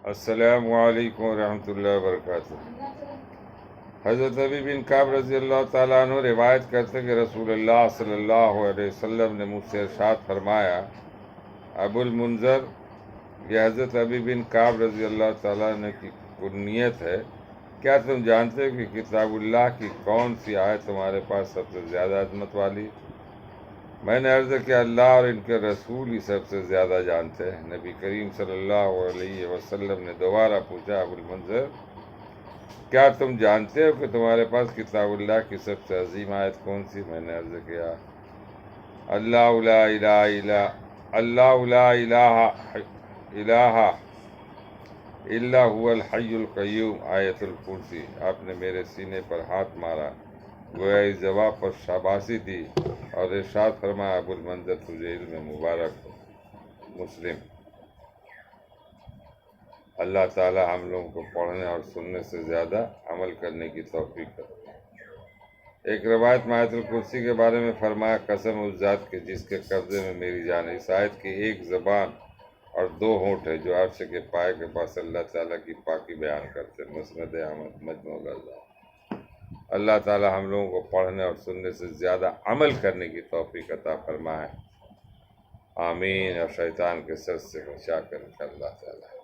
السلام علیکم ورحمۃ اللہ وبرکاتہ۔ حضرت ابی بن کعب رضی اللہ تعالیٰ عنہ روایت کرتے کہ رسول اللہ صلی اللہ علیہ وسلم نے مجھ سے ارشاد فرمایا، ابو المنذر، یہ حضرت ابی بن کعب رضی اللہ تعالیٰ عنہ کی کنیت ہے، کیا تم جانتے ہو کہ کتاب اللہ کی کون سی آیت تمہارے پاس سب سے زیادہ عظمت والی؟ میں نے عرض کیا اللہ اور ان کے رسول ہی سب سے زیادہ جانتے ہیں۔ نبی کریم صلی اللہ علیہ وسلم نے دوبارہ پوچھا، ابو المنذر، کیا تم جانتے ہو کہ تمہارے پاس کتاب اللہ کی سب سے عظیم آیت کون سی؟ میں نے عرض کیا، اللہ لا الہ الا هو الحی القیوم، آیت الکرسی۔ آپ نے میرے سینے پر ہاتھ مارا، گویا اس جواب پر شاباشی دی اور ارشاد فرمایا، ابو المنذر، تجھے علم مبارک ہو۔ مسلم۔ اللہ تعالی ہم لوگوں کو پڑھنے اور سننے سے زیادہ عمل کرنے کی توفیق کرے۔ ایک روایت میں آیت الکرسی کے بارے میں فرمایا، قسم اس ذات کے جس کے قبضے میں میری جان ہے، اس آیت کی ایک زبان اور دو ہونٹ ہے جو عرش کے پائے کے پاس اللہ تعالیٰ کی پاکی بیان کرتے ہیں۔ مسند احمد، مجموع الالفاظ۔ اللہ تعالیٰ ہم لوگوں کو پڑھنے اور سننے سے زیادہ عمل کرنے کی توفیق عطا فرمائے، آمین۔ اور شیطان کے سر سے بچا کر اللہ تعالیٰ